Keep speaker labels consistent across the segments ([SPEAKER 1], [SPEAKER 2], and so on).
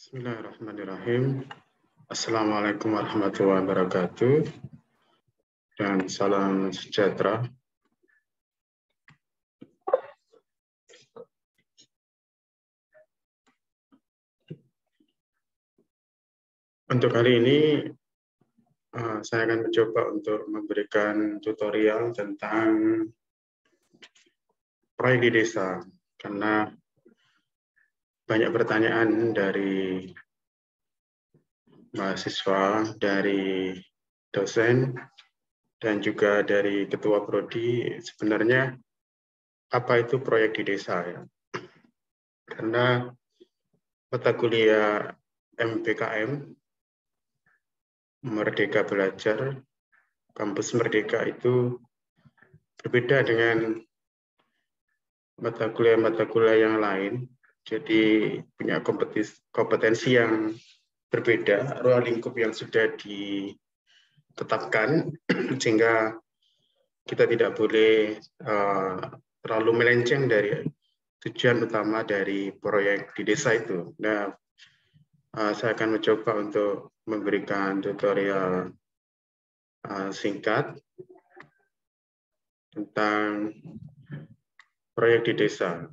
[SPEAKER 1] Bismillahirrahmanirrahim. Assalamualaikum warahmatullahi wabarakatuh. Dan salam sejahtera. Untuk hari ini, saya akan mencoba untuk memberikan tutorial tentang proyek di desa. Karena banyak pertanyaan dari mahasiswa, dari dosen, dan juga dari ketua prodi, sebenarnya apa itu proyek di desa ya? Karena mata kuliah MBKM, Merdeka Belajar, Kampus Merdeka itu berbeda dengan mata kuliah yang lain. Jadi punya kompetensi yang berbeda, ruang lingkup yang sudah ditetapkan, sehingga kita tidak boleh terlalu melenceng dari tujuan utama dari proyek di desa itu. Nah, saya akan mencoba untuk memberikan tutorial singkat tentang proyek di desa.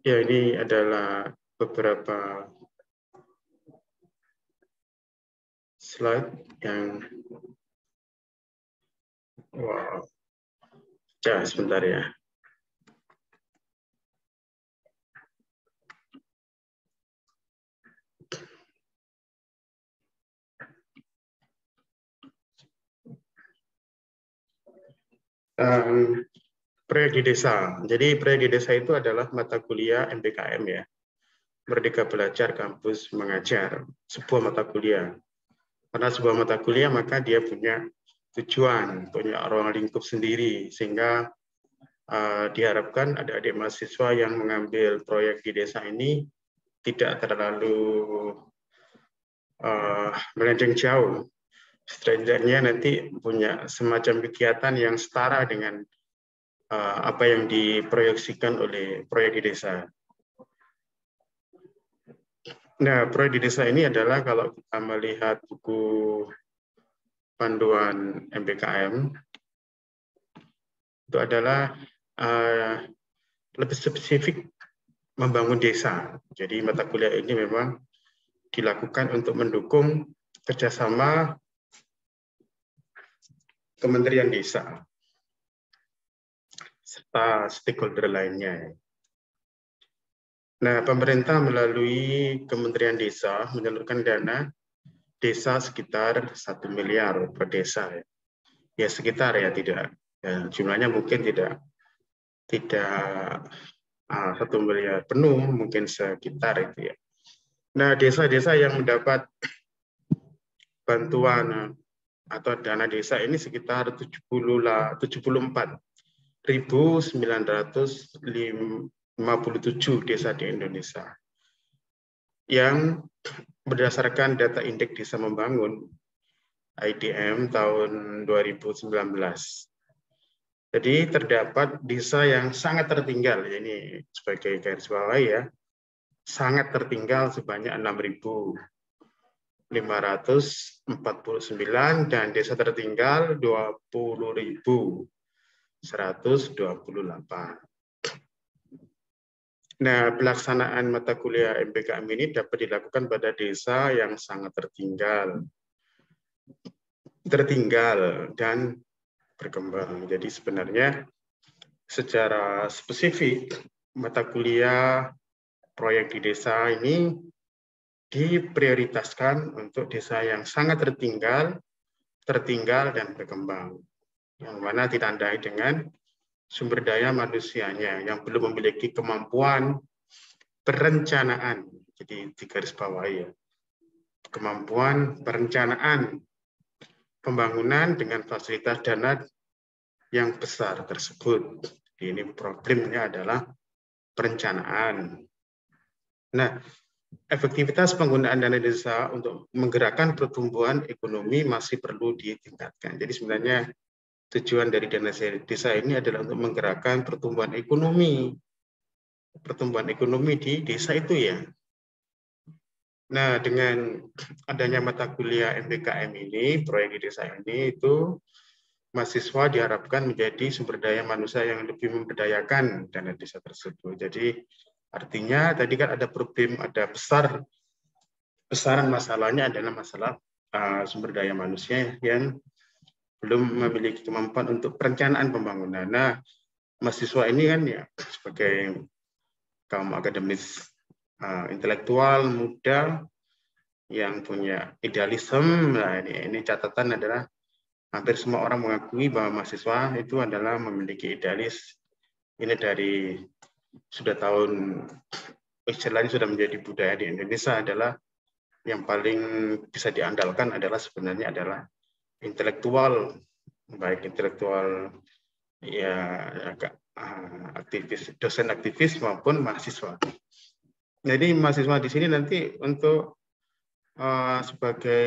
[SPEAKER 1] Ya, ini adalah beberapa slide yang sebentar ya. Proyek di desa. Jadi proyek di desa itu adalah mata kuliah MBKM ya. Merdeka Belajar Kampus Mengajar, sebuah mata kuliah. Karena sebuah mata kuliah maka dia punya tujuan, punya ruang lingkup sendiri, sehingga diharapkan adik-adik mahasiswa yang mengambil proyek di desa ini tidak terlalu melenceng jauh. Setidaknya nanti punya semacam kegiatan yang setara dengan apa yang diproyeksikan oleh proyek di desa. Nah, proyek di desa ini adalah kalau kita melihat buku panduan MBKM, itu adalah lebih spesifik membangun desa. Jadi mata kuliah ini memang dilakukan untuk mendukung kerjasama Kementerian Desa serta stakeholder lainnya. Nah, pemerintah melalui Kementerian Desa menyalurkan dana desa sekitar 1 miliar per desa. Ya sekitar ya, tidak. Ya, jumlahnya mungkin tidak 1 miliar penuh, mungkin sekitar itu ya. Nah, desa-desa yang mendapat bantuan atau dana desa ini sekitar 74.957 desa di Indonesia. Yang berdasarkan data Indeks Desa Membangun IDM tahun 2019. Jadi terdapat desa yang sangat tertinggal, ini sebagai garis bawah ya, sangat tertinggal sebanyak 6.549 dan desa tertinggal 20.128. Nah, pelaksanaan mata kuliah MBKM ini dapat dilakukan pada desa yang sangat tertinggal dan berkembang. Jadi sebenarnya secara spesifik mata kuliah proyek di desa ini diprioritaskan untuk desa yang sangat tertinggal dan berkembang, yang mana ditandai dengan sumber daya manusianya yang belum memiliki kemampuan perencanaan. Jadi di garis bawah ya, kemampuan perencanaan pembangunan dengan fasilitas dana yang besar tersebut. Ini problemnya adalah perencanaan. Nah, efektivitas penggunaan dana desa untuk menggerakkan pertumbuhan ekonomi masih perlu ditingkatkan. Jadi sebenarnya tujuan dari dana desa ini adalah untuk menggerakkan pertumbuhan ekonomi di desa itu ya. Nah, dengan adanya mata kuliah MBKM ini, proyek di desa ini, itu mahasiswa diharapkan menjadi sumber daya manusia yang lebih memberdayakan dana desa tersebut. Jadi artinya tadi kan ada problem, ada besaran masalahnya adalah masalah sumber daya manusia yang belum memiliki kemampuan untuk perencanaan pembangunan. Nah, mahasiswa ini kan ya sebagai kaum akademis intelektual muda yang punya idealisme. Nah, ini catatan adalah hampir semua orang mengakui bahwa mahasiswa itu adalah memiliki idealis. Ini dari sudah tahun istilahnya sudah menjadi budaya di Indonesia, adalah yang paling bisa diandalkan adalah sebenarnya adalah intelektual, baik intelektual ya aktivis, dosen aktivis maupun mahasiswa. Jadi mahasiswa di sini nanti untuk sebagai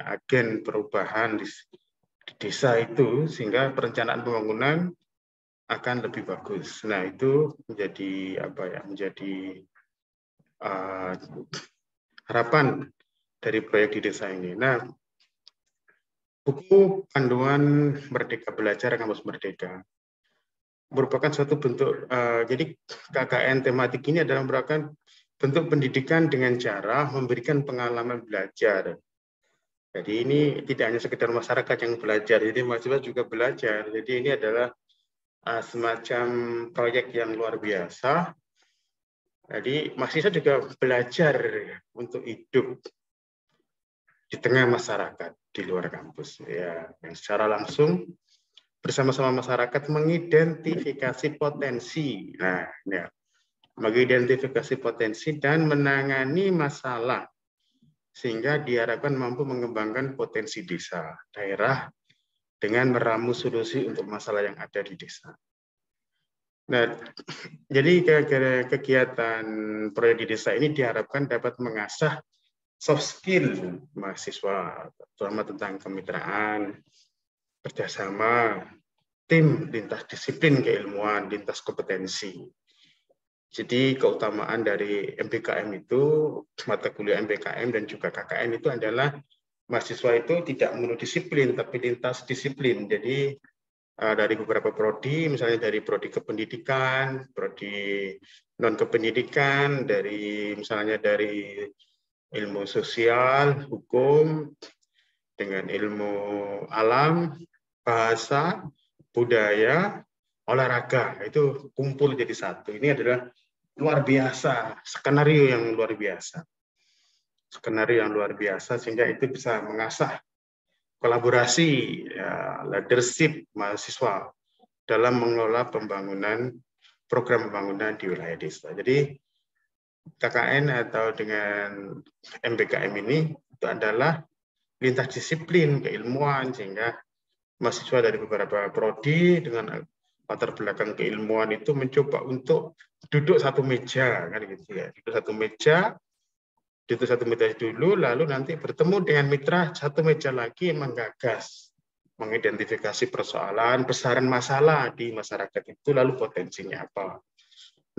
[SPEAKER 1] agen perubahan di desa itu, sehingga perencanaan pembangunan akan lebih bagus. Nah, itu menjadi menjadi harapan dari proyek di desa ini. Nah, buku panduan Merdeka Belajar Kampus Merdeka merupakan suatu bentuk, jadi KKN tematik ini adalah merupakan bentuk pendidikan dengan cara memberikan pengalaman belajar. Jadi ini tidak hanya sekedar masyarakat yang belajar, jadi mahasiswa juga belajar. Jadi ini adalah semacam proyek yang luar biasa. Jadi mahasiswa juga belajar untuk hidup di tengah masyarakat di luar kampus, ya, yang secara langsung bersama-sama masyarakat mengidentifikasi potensi. Nah, ya, mengidentifikasi potensi dan menangani masalah sehingga diharapkan mampu mengembangkan potensi desa, daerah dengan meramu solusi untuk masalah yang ada di desa. Nah, jadi kegiatan proyek di desa ini diharapkan dapat mengasah soft skill mahasiswa, terutama tentang kemitraan, kerjasama, tim, lintas disiplin keilmuan, lintas kompetensi. Jadi keutamaan dari MBKM itu, mata kuliah MBKM dan juga KKN itu adalah mahasiswa itu tidak monodisiplin, tapi lintas disiplin. Jadi dari beberapa prodi, misalnya dari prodi kependidikan, prodi non kependidikan, misalnya dari ilmu sosial, hukum, dengan ilmu alam, bahasa, budaya, olahraga, itu kumpul jadi satu. Ini adalah luar biasa, skenario yang luar biasa. Skenario yang luar biasa, sehingga itu bisa mengasah kolaborasi, ya, leadership mahasiswa dalam mengelola program pembangunan di wilayah desa. Jadi KKN atau dengan MBKM ini itu adalah lintas disiplin keilmuan, sehingga mahasiswa dari beberapa prodi dengan latar belakang keilmuan itu mencoba untuk duduk satu meja, kan gitu ya, duduk satu meja dulu, lalu nanti bertemu dengan mitra satu meja lagi, menggagas, mengidentifikasi persoalan, besaran masalah di masyarakat itu, lalu potensinya apa.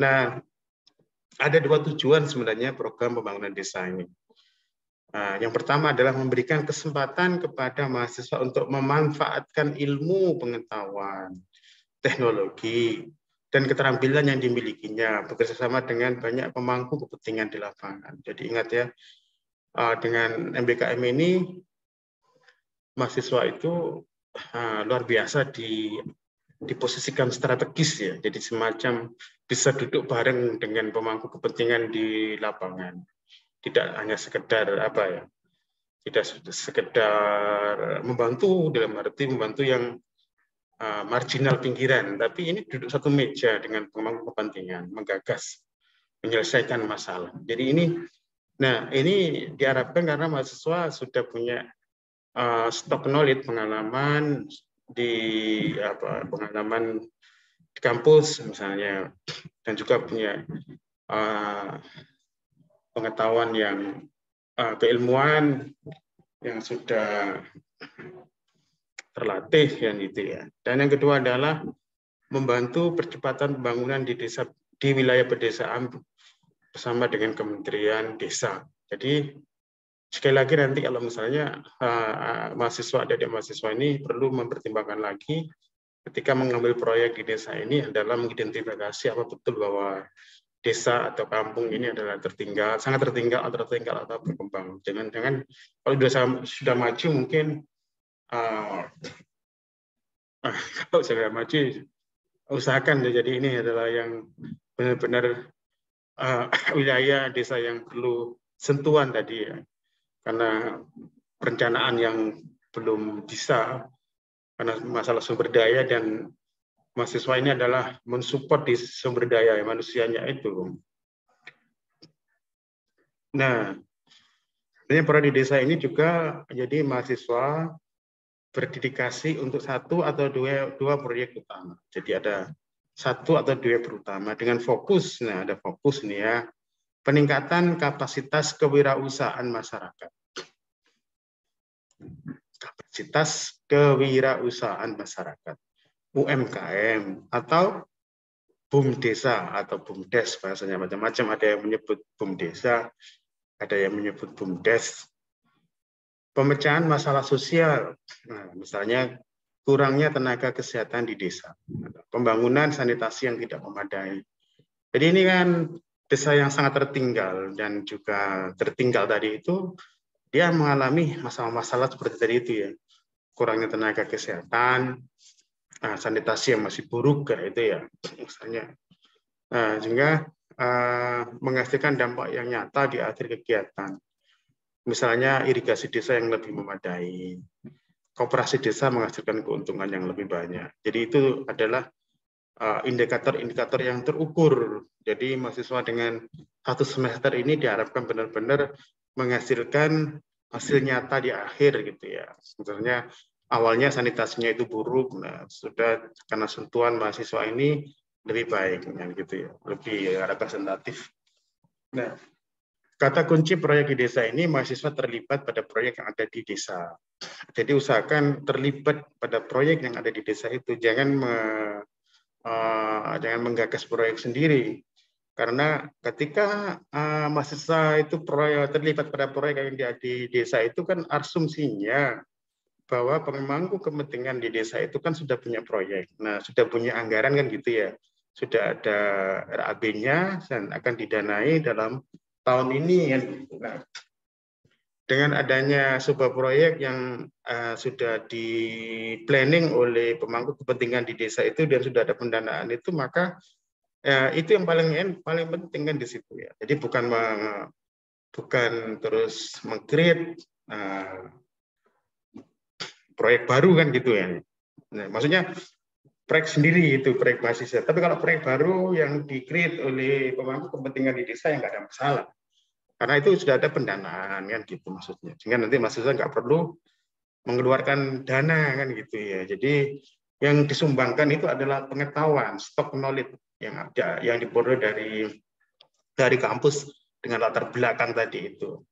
[SPEAKER 1] Nah, ada dua tujuan sebenarnya program pembangunan desa ini. Yang pertama adalah memberikan kesempatan kepada mahasiswa untuk memanfaatkan ilmu, pengetahuan, teknologi, dan keterampilan yang dimilikinya, bekerjasama dengan banyak pemangku kepentingan di lapangan. Jadi ingat ya, dengan MBKM ini, mahasiswa itu luar biasa diposisikan strategis ya, jadi semacam bisa duduk bareng dengan pemangku kepentingan di lapangan. Tidak hanya sekedar tidak sekedar membantu dalam arti membantu yang marginal pinggiran, tapi ini duduk satu meja dengan pemangku kepentingan, menggagas, menyelesaikan masalah. Jadi ini diharapkan karena mahasiswa sudah punya stok knowledge, pengalaman di kampus misalnya, dan juga punya pengetahuan yang keilmuan yang sudah terlatih kan gitu ya. Dan yang kedua adalah membantu percepatan pembangunan di desa, di wilayah pedesaan bersama dengan Kementerian Desa. Jadi sekali lagi nanti kalau misalnya mahasiswa adik mahasiswa ini perlu mempertimbangkan lagi ketika mengambil proyek di desa ini adalah mengidentifikasi apa betul bahwa desa atau kampung ini adalah tertinggal, sangat tertinggal atau berkembang. Jangan-jangan kalau sudah maju mungkin kalau sudah maju usahakan jadi ini adalah yang benar-benar wilayah desa yang perlu sentuhan tadi ya, karena perencanaan yang belum bisa karena masalah sumber daya dan mahasiswa ini adalah mensupport di sumber daya manusianya itu. Nah, sebenarnya proyek di desa ini juga jadi mahasiswa berdedikasi untuk satu atau dua proyek utama. Jadi ada satu atau dua perutama dengan fokus, nah ada fokus nih ya, peningkatan kapasitas kewirausahaan masyarakat. Kapasitas kewirausahaan masyarakat, UMKM atau BUMDesa atau BUMDes, bahasanya macam-macam, ada yang menyebut BUMDesa, ada yang menyebut BUMDes. Pemecahan masalah sosial, nah, misalnya kurangnya tenaga kesehatan di desa, pembangunan sanitasi yang tidak memadai. Jadi ini kan desa yang sangat tertinggal dan juga tertinggal tadi itu dia mengalami masalah-masalah seperti tadi itu ya, kurangnya tenaga kesehatan, sanitasi yang masih buruk kayak itu ya, misalnya, sehingga menghasilkan dampak yang nyata di akhir kegiatan. Misalnya irigasi desa yang lebih memadai, koperasi desa menghasilkan keuntungan yang lebih banyak. Jadi itu adalah indikator-indikator yang terukur. Jadi mahasiswa dengan satu semester ini diharapkan benar-benar menghasilkan hasil nyata di akhir gitu ya. Sebenarnya awalnya sanitasinya itu buruk, nah sudah karena sentuhan mahasiswa ini lebih baik kan gitu ya, lebih representatif. Nah, kata kunci proyek di desa ini mahasiswa terlibat pada proyek yang ada di desa. Jadi usahakan terlibat pada proyek yang ada di desa itu, jangan menggagas proyek sendiri. Karena ketika mahasiswa itu terlibat pada proyek yang di desa itu kan asumsinya bahwa pemangku kepentingan di desa itu kan sudah punya proyek. Nah, sudah punya anggaran kan gitu ya. Sudah ada RAB-nya dan akan didanai dalam tahun ini kan. Nah, dengan adanya sebuah proyek yang sudah di planning oleh pemangku kepentingan di desa itu dan sudah ada pendanaan itu, maka itu yang paling penting kan di situ ya. Jadi bukan terus meng-create proyek baru kan gitu ya. Nah, maksudnya proyek sendiri itu proyek mahasiswa. Tapi kalau proyek baru yang di-create oleh pemangku kepentingan di desa yang nggak ada masalah. Karena itu sudah ada pendanaan kan gitu maksudnya. Sehingga nanti mahasiswa nggak perlu mengeluarkan dana kan gitu ya. Jadi yang disumbangkan itu adalah pengetahuan, stok knowledge yang ada, yang diperoleh dari kampus dengan latar belakang tadi itu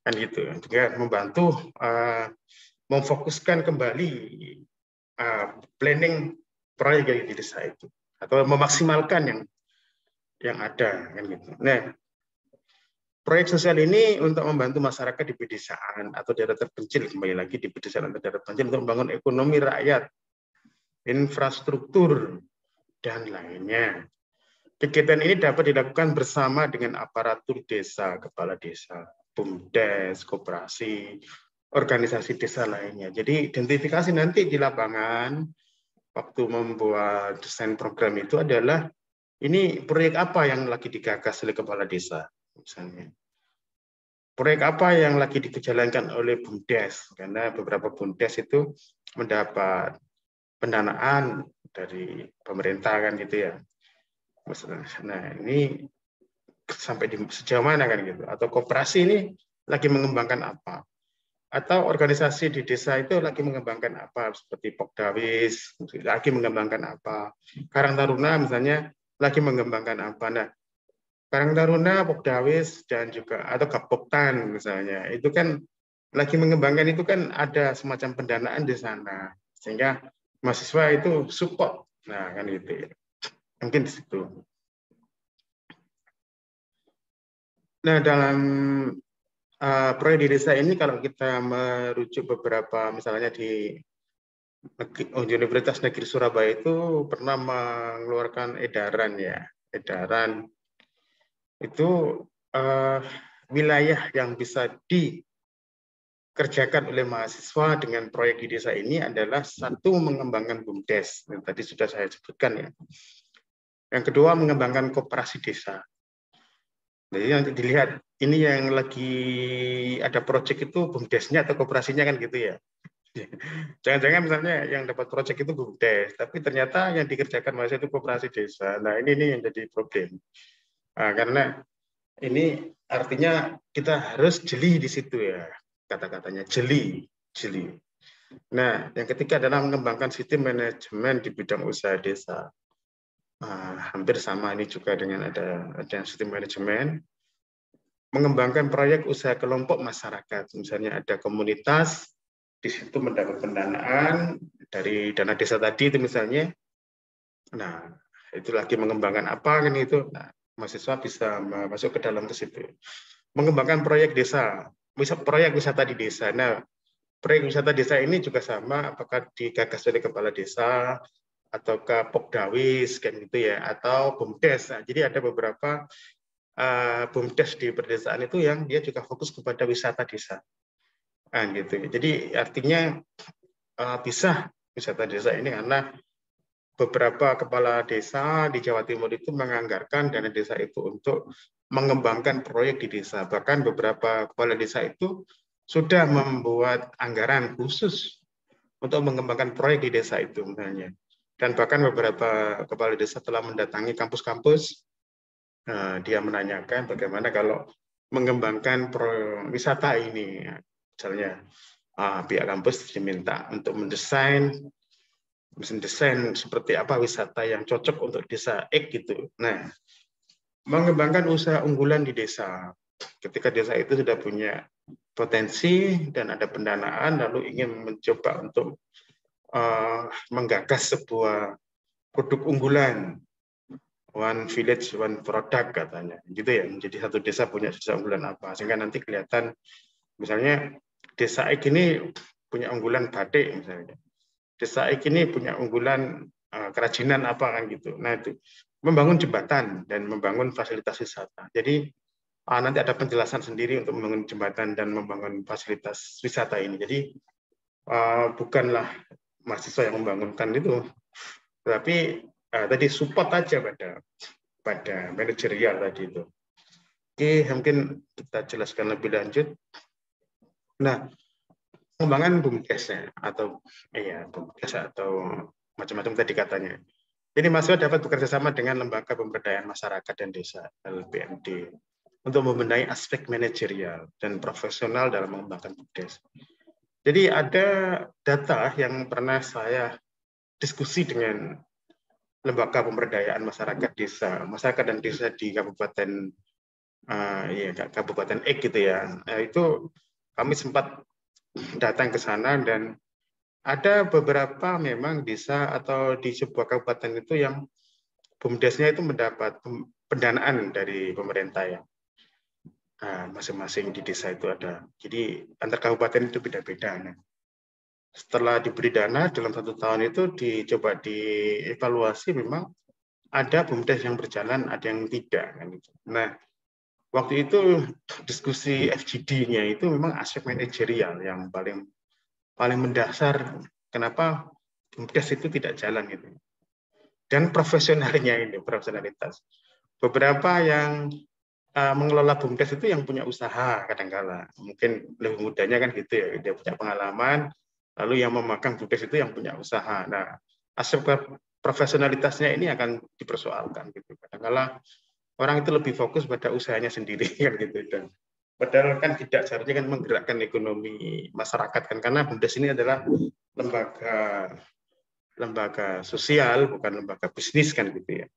[SPEAKER 1] kan gitu. Juga membantu memfokuskan kembali planning proyek di desa itu atau memaksimalkan yang ada kan gitu. Nah, proyek sosial ini untuk membantu masyarakat di pedesaan atau daerah terpencil, kembali lagi di pedesaan atau daerah terpencil untuk membangun ekonomi rakyat, infrastruktur, dan lainnya. Kegiatan ini dapat dilakukan bersama dengan aparatur desa, kepala desa, BUMDes, koperasi, organisasi desa lainnya. Jadi identifikasi nanti di lapangan waktu membuat desain program itu adalah ini proyek apa yang lagi digagas oleh kepala desa misalnya. Proyek apa yang lagi dijalankan oleh BUMDes, karena beberapa BUMDes itu mendapat pendanaan dari pemerintah kan gitu ya. Nah ini sampai di sejauh mana kan gitu. Atau koperasi ini lagi mengembangkan apa? Atau organisasi di desa itu lagi mengembangkan apa? Seperti Pokdawis lagi mengembangkan apa? Karang Taruna misalnya lagi mengembangkan apa? Nah, Karang Taruna, Pokdawis, dan juga atau Gapoktan misalnya, itu kan lagi mengembangkan itu kan ada semacam pendanaan di sana. sehingga mahasiswa itu support. Nah, kan gitu ya. Mungkin di situ. Nah, dalam proyek di desa ini kalau kita merujuk beberapa, misalnya di Universitas Negeri Surabaya itu pernah mengeluarkan edaran ya, edaran itu wilayah yang bisa dikerjakan oleh mahasiswa dengan proyek di desa ini adalah satu, mengembangkan BUMDes, yang tadi sudah saya sebutkan ya. Yang kedua, mengembangkan koperasi desa. Jadi nanti dilihat ini yang lagi ada proyek itu BUMDesnya atau koperasinya kan gitu ya. Jangan-jangan misalnya yang dapat proyek itu BUMDes, tapi ternyata yang dikerjakan mahasiswa itu koperasi desa. Nah ini yang jadi problem. Nah, karena ini artinya kita harus jeli di situ ya, kata-katanya jeli. Nah, yang ketiga adalah mengembangkan sistem manajemen di bidang usaha desa. Hampir sama ini juga dengan ada sistem manajemen. Mengembangkan proyek usaha kelompok masyarakat, misalnya ada komunitas, di situ mendapat pendanaan dari dana desa tadi itu misalnya. Nah, itu lagi mengembangkan apa kan itu. Nah, mahasiswa bisa masuk ke dalam ke situ. Mengembangkan proyek desa, proyek wisata di desa. Nah, proyek wisata desa ini juga sama, apakah digagas oleh kepala desa atau ke Pokdawis kan gitu ya, atau BUMDes. Nah, jadi ada beberapa BUMDes di perdesaan itu yang dia juga fokus kepada wisata desa. Nah, gitu. Jadi artinya bisa wisata desa ini karena beberapa kepala desa di Jawa Timur itu menganggarkan dana desa itu untuk mengembangkan proyek di desa. Bahkan beberapa kepala desa itu sudah membuat anggaran khusus untuk mengembangkan proyek di desa itu misalnya. Dan bahkan beberapa kepala desa telah mendatangi kampus-kampus. Dia menanyakan bagaimana kalau mengembangkan wisata ini. Misalnya pihak kampus diminta untuk mendesain seperti apa wisata yang cocok untuk desa X gitu. Nah, mengembangkan usaha unggulan di desa. Ketika desa itu sudah punya potensi dan ada pendanaan, lalu ingin mencoba untuk menggagas sebuah produk unggulan, one village, one product katanya, gitu ya. Jadi satu desa punya desa unggulan apa, sehingga nanti kelihatan, misalnya desa X ini punya unggulan batik misalnya. Desa X ini punya unggulan kerajinan apa kan gitu. Nah itu membangun jembatan dan membangun fasilitas wisata. Jadi nanti ada penjelasan sendiri untuk membangun jembatan dan membangun fasilitas wisata ini. Jadi bukanlah mahasiswa yang membangunkan itu, tapi tadi support aja pada manajerial tadi itu. Oke, mungkin kita jelaskan lebih lanjut. Nah, pengembangan BUMDes atau BUMDes atau macam-macam tadi katanya. Jadi mahasiswa dapat bekerja sama dengan Lembaga Pemberdayaan Masyarakat dan Desa (LPMD) untuk membenahi aspek manajerial dan profesional dalam mengembangkan BUMDes. Jadi ada data yang pernah saya diskusi dengan Lembaga Pemberdayaan Masyarakat dan Desa di Kabupaten Kabupaten X gitu ya. Nah, itu kami sempat datang ke sana dan ada beberapa memang desa atau di sebuah kabupaten itu yang BUMDesnya itu mendapat pendanaan dari pemerintah ya. Masing-masing di desa itu ada. Jadi antar kabupaten itu beda-beda. Nah, setelah diberi dana dalam 1 tahun itu dicoba dievaluasi, memang ada BUMDes yang berjalan, ada yang tidak. Nah, waktu itu diskusi FGD-nya itu memang aspek manajerial yang paling mendasar. Kenapa BUMDes itu tidak jalan gitu? Dan profesionalitas. Beberapa yang mengelola BUMDes itu yang punya usaha kadang-kala. Mungkin lebih mudahnya kan gitu ya, dia punya pengalaman, lalu yang memegang BUMDes itu yang punya usaha. Nah, aspek profesionalitasnya ini akan dipersoalkan gitu. Kadang-kala orang itu lebih fokus pada usahanya sendiri kan gitu. Dan padahal kan tidak, seharusnya kan menggerakkan ekonomi masyarakat kan, karena BUMDes ini adalah lembaga sosial, bukan lembaga bisnis kan gitu ya.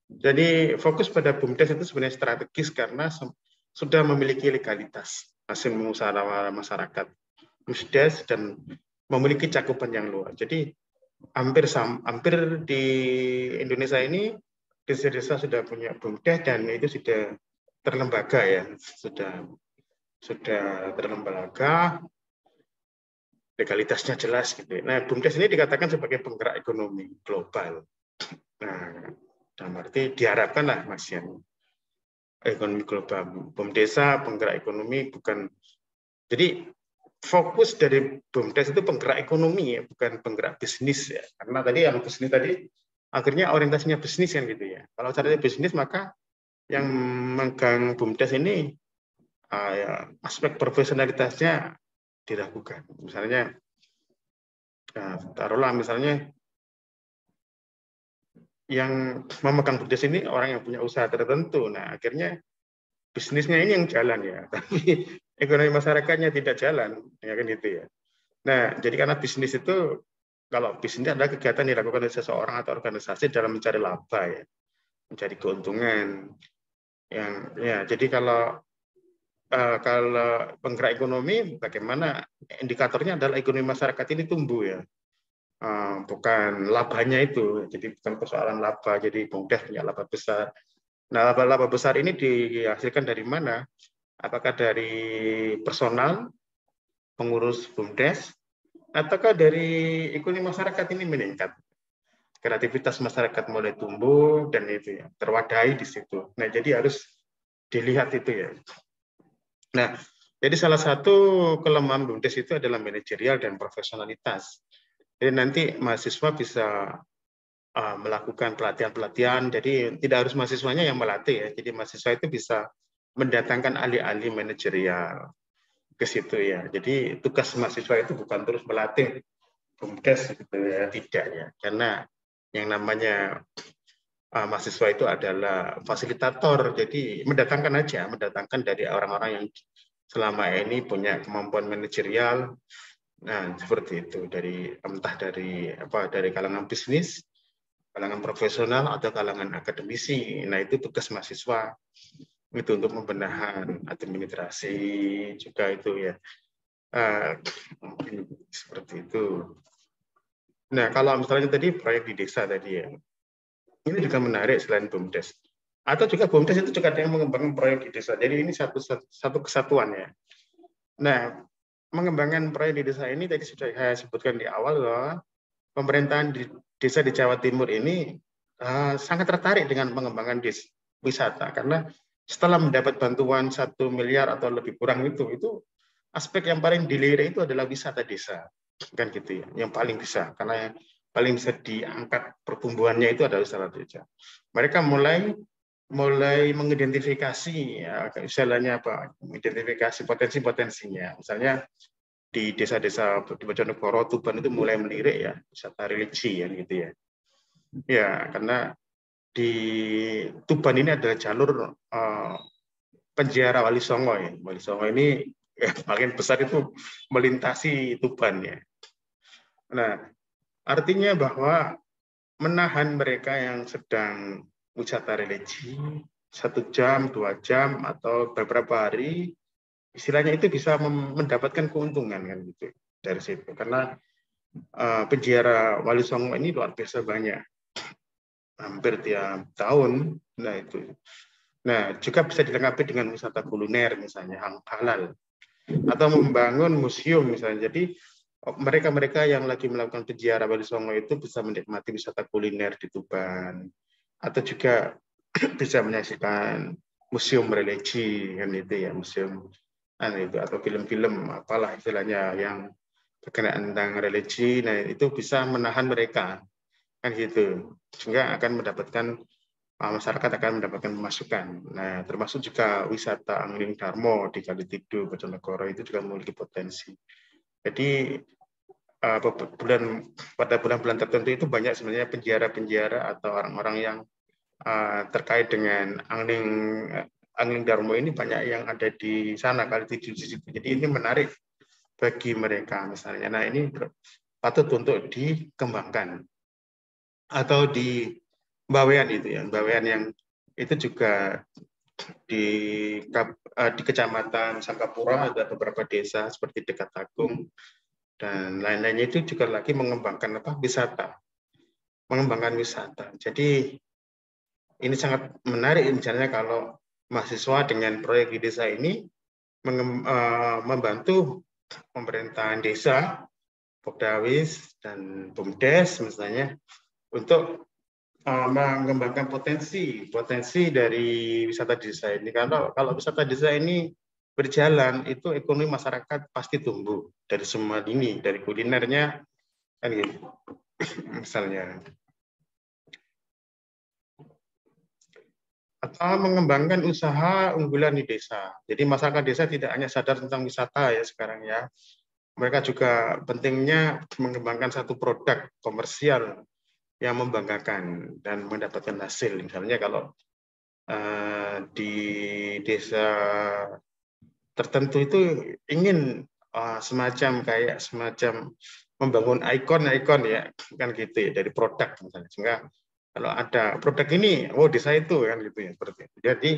[SPEAKER 1] Jadi fokus pada BUMDes itu sebenarnya strategis karena sudah memiliki legalitas hasil musyawarah masyarakat BUMDes dan memiliki cakupan yang luas. Jadi hampir di Indonesia ini desa-desa sudah punya BUMDes dan itu sudah terlembaga ya, sudah terlembaga, legalitasnya jelas gitu. Nah, BUMDes ini dikatakan sebagai penggerak ekonomi global. Nah, dalam arti diharapkan lah Mas Yan, ekonomi global. BUMDesa penggerak ekonomi bukan. Jadi fokus dari BUMDes itu penggerak ekonomi ya, bukan penggerak bisnis ya. Karena tadi yang bisnis tadi akhirnya orientasinya bisnis kan gitu ya. Kalau caranya bisnis maka yang megang BUMDes ini ya, aspek profesionalitasnya diragukan. Misalnya taruhlah misalnya yang memegang BUMDes ini orang yang punya usaha tertentu. Nah, akhirnya bisnisnya ini yang jalan ya, tapi ekonomi masyarakatnya tidak jalan, ya kan gitu ya. Nah, jadi karena bisnis itu, kalau bisnis adalah kegiatan yang dilakukan oleh seseorang atau organisasi dalam mencari laba ya, mencari keuntungan. Yang ya, jadi kalau penggerak ekonomi, bagaimana indikatornya adalah ekonomi masyarakat ini tumbuh ya, bukan labanya itu. Jadi bukan persoalan laba. Jadi BUMDes punya laba besar. Nah, laba besar ini dihasilkan dari mana? Apakah dari personal, pengurus BUMDes, ataukah dari ekonomi masyarakat ini meningkat? Kreativitas masyarakat mulai tumbuh, dan itu ya, terwadahi di situ. Nah, jadi harus dilihat itu ya. Nah, jadi salah satu kelemahan BUMDes itu adalah manajerial dan profesionalitas. Jadi nanti mahasiswa bisa melakukan pelatihan-pelatihan, jadi tidak harus mahasiswanya yang melatih ya, jadi mahasiswa itu bisa mendatangkan ahli-ahli manajerial ke situ ya. Jadi tugas mahasiswa itu bukan terus melatih BUMDes gitu ya, tidak ya, karena yang namanya mahasiswa itu adalah fasilitator, jadi mendatangkan dari orang-orang yang selama ini punya kemampuan manajerial. Nah, seperti itu, entah dari kalangan bisnis, kalangan profesional, atau kalangan akademisi. Nah, itu tugas mahasiswa itu untuk pembenahan administrasi juga itu ya. Mungkin seperti itu. Nah, kalau misalnya tadi proyek di desa tadi ya, ini juga menarik selain BUMDes. Atau juga BUMDes itu juga ada yang mengembangkan proyek di desa. Jadi ini satu kesatuan ya. Nah, mengembangkan proyek di desa ini tadi sudah saya sebutkan di awal bahwa pemerintahan di desa di Jawa Timur ini sangat tertarik dengan pengembangan wisata, karena setelah mendapat bantuan 1 miliar atau lebih kurang itu aspek yang paling dilirik itu adalah wisata desa, kan gitu ya, yang paling bisa, karena yang paling bisa diangkat pertumbuhannya itu adalah wisata desa. Mereka mulai mengidentifikasi ya, istilahnya apa, identifikasi potensi-potensinya. Misalnya di desa-desa di Bojonegoro, Tuban itu mulai melirik ya wisata religi ya gitu ya. Ya, karena di Tuban ini adalah jalur penjara Wali Songo ya. Wali Songo ini bagian besar itu melintasi Tuban ya. Nah, artinya bahwa menahan mereka yang sedang wisata religi 1 jam, 2 jam, atau beberapa hari, istilahnya itu bisa mendapatkan keuntungan kan gitu dari situ. Karena penjara Wali Songo ini luar biasa banyak, hampir tiap tahun. Nah itu. Nah juga bisa dilengkapi dengan wisata kuliner misalnya, halal, atau membangun museum misalnya. Jadi mereka yang lagi melakukan penjara Wali Songo itu bisa menikmati wisata kuliner di Tuban, atau juga bisa menyaksikan museum religi kan itu ya, museum itu, atau film-film apalah istilahnya yang berkenaan tentang religi. Nah itu bisa menahan mereka kan gitu, sehingga akan mendapatkan masyarakat akan mendapatkan masukan. Nah termasuk juga wisata Angling Darmo di Kalitidu, Bojonegoro itu juga memiliki potensi. Jadi pada bulan-bulan tertentu itu banyak sebenarnya penjara-penjara atau orang-orang yang terkait dengan Angling Darmo ini, banyak yang ada di sana, Kalitidu di situ. Jadi ini menarik bagi mereka misalnya. Nah ini patut untuk dikembangkan. Atau di Bawean itu ya, Bawean yang itu juga di Kecamatan Sangkapura ada beberapa desa seperti Dekat Agung dan lain-lainnya itu juga lagi mengembangkan wisata, Jadi ini sangat menarik misalnya kalau mahasiswa dengan proyek di desa ini membantu pemerintahan desa, Pokdawis dan Bumdes misalnya untuk mengembangkan potensi dari wisata desa ini. Kalau wisata desa ini berjalan, itu ekonomi masyarakat pasti tumbuh dari semua ini, dari kulinernya kan gitu. Misalnya. Atau mengembangkan usaha unggulan di desa. Jadi masyarakat desa tidak hanya sadar tentang wisata ya sekarang ya. Mereka juga pentingnya mengembangkan satu produk komersial yang membanggakan dan mendapatkan hasil. Misalnya kalau di desa tertentu itu ingin semacam membangun ikon ya kan gitu ya dari produk misalnya. Sehingga kalau ada produk ini, oh desa itu kan gitu ya seperti itu. Jadi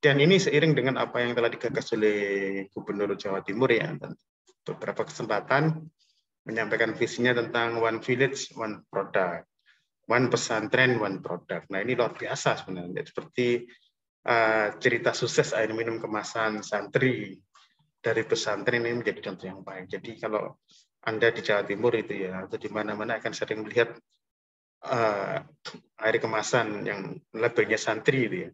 [SPEAKER 1] dan ini seiring dengan apa yang telah digagas oleh Gubernur Jawa Timur ya, beberapa kesempatan menyampaikan visinya tentang One Village, One Product, One Pesantren, One Product. Nah ini luar biasa sebenarnya. Seperti cerita sukses air minum kemasan santri dari pesantren ini menjadi contoh yang baik. Jadi kalau Anda di Jawa Timur itu ya, atau di mana-mana akan sering melihat air kemasan yang labelnya santri itu ya.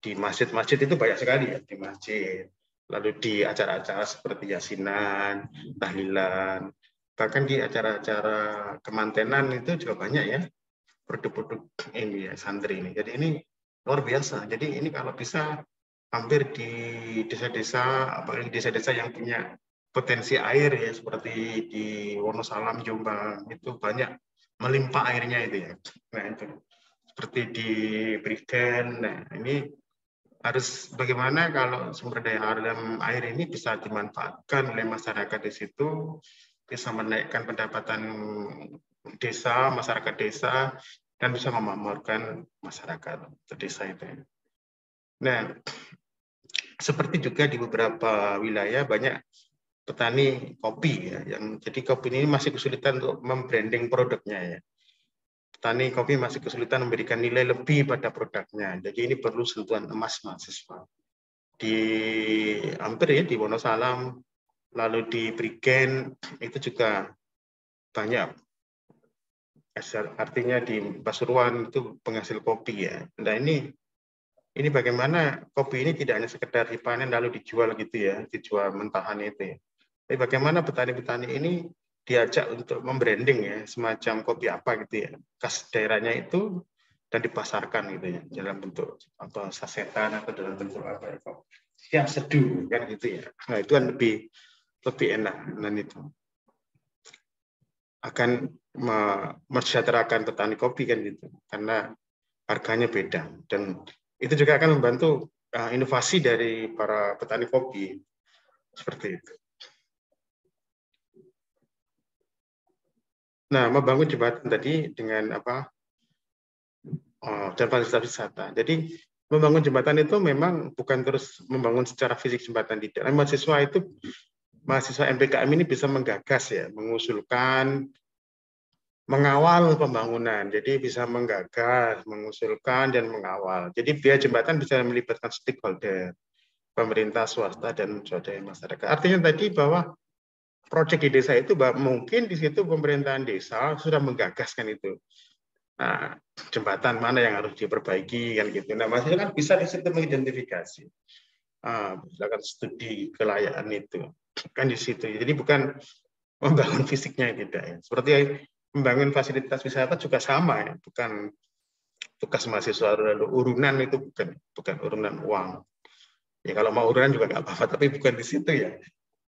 [SPEAKER 1] Di masjid-masjid itu banyak sekali ya, di masjid. Lalu di acara-acara seperti yasinan, tahlilan, bahkan di acara-acara kemantenan itu juga banyak ya produk-produk ini ya santri ini. Jadi ini luar biasa. Jadi ini kalau bisa hampir di desa-desa, apalagi desa-desa yang punya potensi air ya seperti di Wonosalam, Jombang itu banyak melimpah airnya itu ya. Nah itu seperti di Prigen. Nah ini harus bagaimana kalau sumber daya alam air ini bisa dimanfaatkan oleh masyarakat di situ, bisa menaikkan pendapatan desa, masyarakat desa, dan bisa memakmurkan masyarakat desa itu. Nah, seperti juga di beberapa wilayah banyak petani kopi ya, yang jadi kopi ini masih kesulitan untuk membranding produknya ya. Petani kopi masih kesulitan memberikan nilai lebih pada produknya. Jadi ini perlu sentuhan emas mahasiswa. Di hampir ya di Wonosalam, lalu di Prigen itu juga banyak. Artinya di Pasuruan itu penghasil kopi ya. Nah ini bagaimana kopi ini tidak hanya sekedar dipanen lalu dijual gitu ya, dijual mentahan itu ya. Tapi bagaimana petani-petani ini diajak untuk membranding ya, semacam kopi apa gitu ya, khas daerahnya itu dan dipasarkan gitu ya, dalam bentuk atau sasetan atau dalam bentuk apa ya, siap seduh kan gitu ya. Nah itu kan lebih enak dan itu akan mensejahterakan petani kopi kan gitu, karena harganya beda dan itu juga akan membantu inovasi dari para petani kopi seperti itu. Nah, membangun jembatan tadi dengan dan fasilitas wisata. Jadi membangun jembatan itu memang bukan terus membangun secara fisik jembatan tidak. Mahasiswa MPKM ini bisa menggagas ya, mengusulkan, mengawal pembangunan. Jadi bisa menggagas, mengusulkan dan mengawal. Jadi biaya jembatan bisa melibatkan stakeholder, pemerintah, swasta dan swadaya masyarakat. Artinya tadi bahwa proyek di desa itu mungkin di situ pemerintahan desa sudah menggagaskan itu. Nah, jembatan mana yang harus diperbaiki kan gitu. Nah, maksudnya kan bisa di situ mengidentifikasi. Misalkan studi kelayakan itu kan di situ. Jadi bukan membangun fisiknya tidak ya. Seperti membangun fasilitas wisata juga sama ya, bukan tugas mahasiswa lalu urunan itu bukan urunan uang. Ya kalau mau urunan juga nggak apa-apa, tapi bukan di situ ya.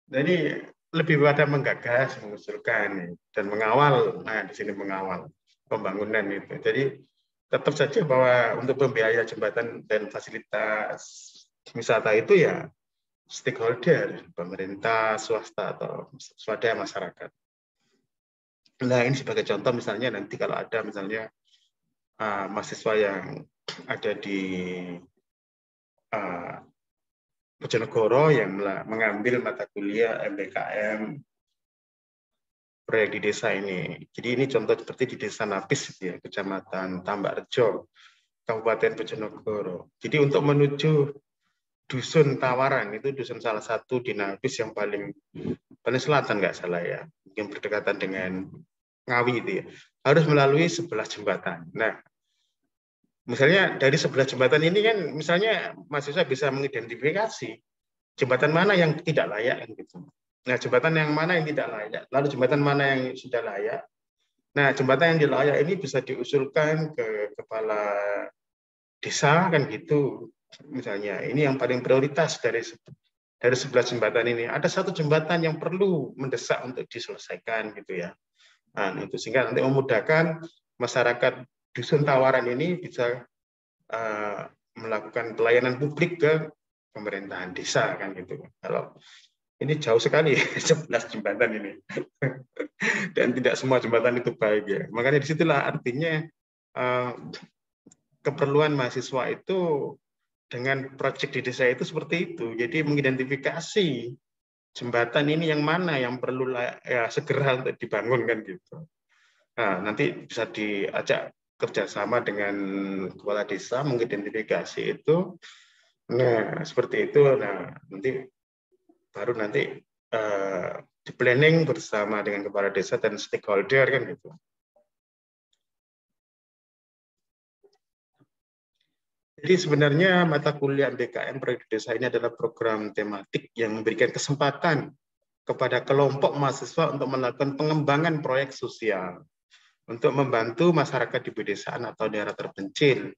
[SPEAKER 1] Jadi lebih pada menggagas, mengusulkan dan mengawal. Nah, di sini mengawal pembangunan itu. Jadi tetap saja bahwa untuk pembiayaan jembatan dan fasilitas wisata itu ya stakeholder, pemerintah, swasta atau swadaya masyarakat. Nah, ini sebagai contoh misalnya nanti kalau ada misalnya mahasiswa yang ada di Bojonegoro yang mengambil mata kuliah MPKM proyek di desa ini. Jadi ini contoh seperti di Desa Napis, ya, Kecamatan Tambakrejo, Kabupaten Bojonegoro. Jadi untuk menuju Dusun Tawaran, itu dusun salah satu di Napis yang paling selatan, nggak salah ya, mungkin berdekatan dengan Ngawi itu ya, harus melalui 11 jembatan. Nah, misalnya dari 11 jembatan ini kan, misalnya mahasiswa bisa mengidentifikasi jembatan mana yang tidak layak gitu. Nah, jembatan yang mana yang tidak layak, lalu jembatan mana yang sudah layak. Nah, jembatan yang tidak layak ini bisa diusulkan ke kepala desa kan gitu. Misalnya, ini yang paling prioritas dari 11 jembatan ini. Ada satu jembatan yang perlu mendesak untuk diselesaikan gitu ya. Nah, itu sehingga nanti memudahkan masyarakat Dusun Tawaran ini bisa melakukan pelayanan publik ke pemerintahan desa kan gitu. Kalau ini jauh sekali 11 jembatan ini. Dan tidak semua jembatan itu baik ya. Makanya disitulah artinya keperluan mahasiswa itu dengan proyek di desa itu seperti itu. Jadi mengidentifikasi jembatan ini yang mana yang perlu ya segera untuk dibangun kan gitu. Nah, nanti bisa diajak kerjasama dengan kepala desa mengidentifikasi itu. Nah, seperti itu. Nah, nanti baru nanti di planning bersama dengan kepala desa dan stakeholder kan gitu. Jadi sebenarnya mata kuliah MBKM Proyek Desa ini adalah program tematik yang memberikan kesempatan kepada kelompok mahasiswa untuk melakukan pengembangan proyek sosial untuk membantu masyarakat di pedesaan atau daerah terpencil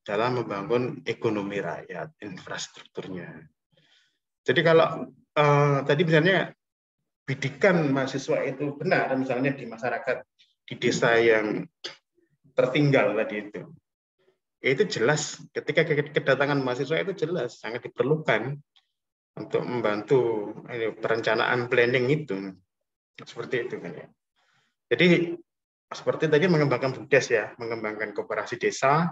[SPEAKER 1] dalam membangun ekonomi rakyat, infrastrukturnya. Jadi kalau tadi misalnya bidikan mahasiswa itu benar, misalnya di masyarakat di desa yang tertinggal tadi itu jelas ketika kedatangan mahasiswa itu jelas sangat diperlukan untuk membantu perencanaan planning itu seperti itu kan ya. Jadi seperti tadi mengembangkan BUDES ya, mengembangkan koperasi desa,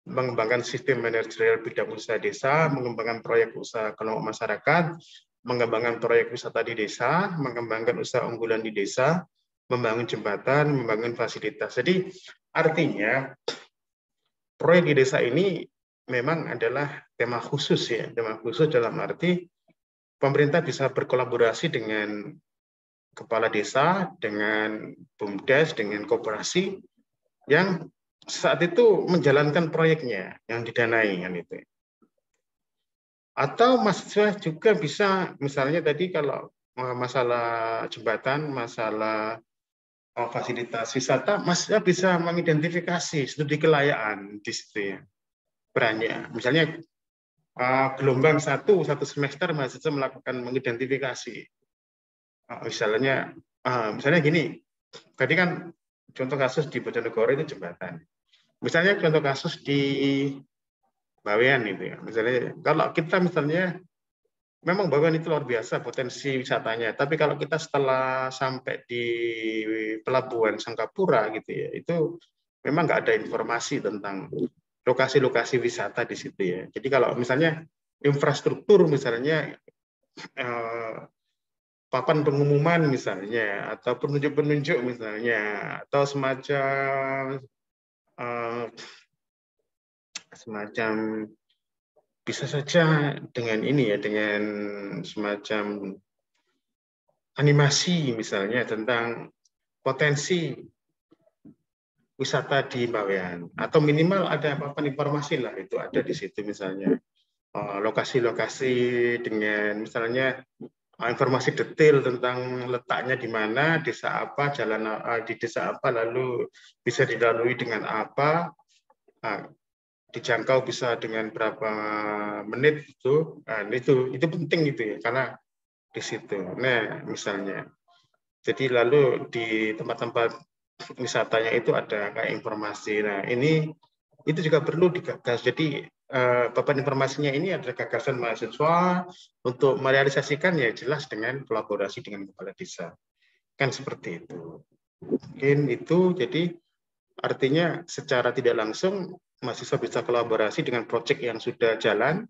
[SPEAKER 1] mengembangkan sistem manajerial bidang usaha desa, mengembangkan proyek usaha kelompok masyarakat, mengembangkan proyek wisata di desa, mengembangkan usaha unggulan di desa, membangun jembatan, membangun fasilitas. Jadi artinya proyek di desa ini memang adalah tema khusus ya, tema khusus dalam arti pemerintah bisa berkolaborasi dengan kepala desa, dengan BUMDes, dengan koperasi yang saat itu menjalankan proyeknya yang didanai kan itu. Atau mahasiswa juga bisa misalnya tadi kalau masalah jembatan, masalah fasilitas wisata, mahasiswa bisa mengidentifikasi studi kelayakan di situ ya. Perannya. Misalnya gelombang satu semester mahasiswa melakukan mengidentifikasi. Misalnya gini, tadi kan contoh kasus di Bojonegoro itu jembatan. Misalnya contoh kasus di Bawean itu ya. Misalnya kalau kita misalnya memang Bawean itu luar biasa potensi wisatanya, tapi kalau kita setelah sampai di pelabuhan Sangkapura gitu ya, itu memang nggak ada informasi tentang lokasi-lokasi wisata di situ ya. Jadi kalau misalnya infrastruktur misalnya papan pengumuman misalnya atau penunjuk-penunjuk misalnya atau semacam bisa saja dengan ini ya, dengan semacam animasi misalnya tentang potensi wisata di Bawean atau minimal ada papan informasi lah itu ada di situ misalnya lokasi-lokasi dengan misalnya informasi detail tentang letaknya di mana, desa apa, jalan di desa apa, lalu bisa dilalui dengan apa, dijangkau bisa dengan berapa menit itu, itu penting gitu ya, karena di situ. Nah, misalnya, jadi lalu di tempat-tempat wisatanya itu ada kayak informasi. Nah, ini itu juga perlu digagas. Jadi papan informasinya ini adalah gagasan mahasiswa untuk merealisasikan ya jelas dengan kolaborasi dengan kepala desa. Kan seperti itu. Mungkin itu jadi artinya secara tidak langsung mahasiswa bisa kolaborasi dengan proyek yang sudah jalan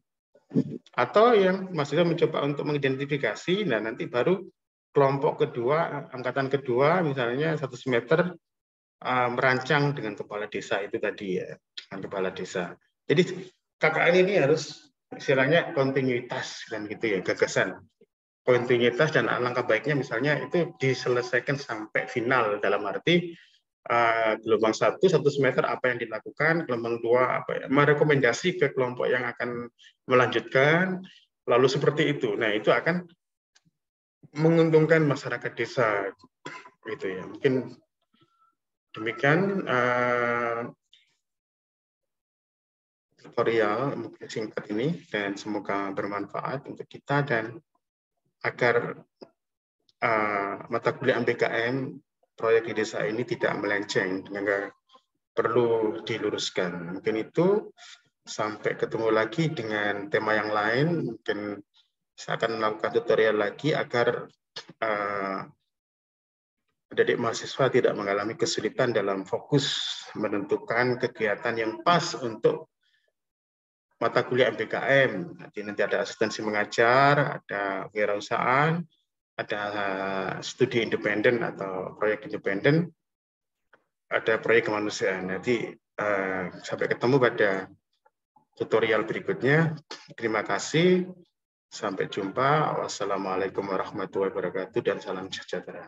[SPEAKER 1] atau yang mahasiswa mencoba untuk mengidentifikasi, nah nanti baru kelompok kedua, angkatan kedua, misalnya 1 semester merancang dengan kepala desa itu tadi ya, dengan kepala desa. Jadi KKN ini harus istilahnya kontinuitas dan gitu ya, gagasan. Kontinuitas dan alangkah baiknya misalnya itu diselesaikan sampai final, dalam arti gelombang 1 semester apa yang dilakukan, gelombang 2 apa ya, merekomendasi ke kelompok yang akan melanjutkan, lalu seperti itu. Nah, itu akan menguntungkan masyarakat desa gitu ya. Mungkin demikian tutorial singkat ini, dan semoga bermanfaat untuk kita dan agar mata kuliah MBKM proyek di desa ini tidak melenceng, sehingga perlu diluruskan. Mungkin itu, sampai ketemu lagi dengan tema yang lain. Mungkin saya akan melakukan tutorial lagi agar adik-adik mahasiswa tidak mengalami kesulitan dalam fokus menentukan kegiatan yang pas untuk mata kuliah MBKM. Nanti ada asistensi mengajar, ada kewirausahaan, ada studi independen atau proyek independen, ada proyek kemanusiaan. Nanti sampai ketemu pada tutorial berikutnya. Terima kasih. Sampai jumpa. Wassalamualaikum warahmatullahi wabarakatuh dan salam sejahtera.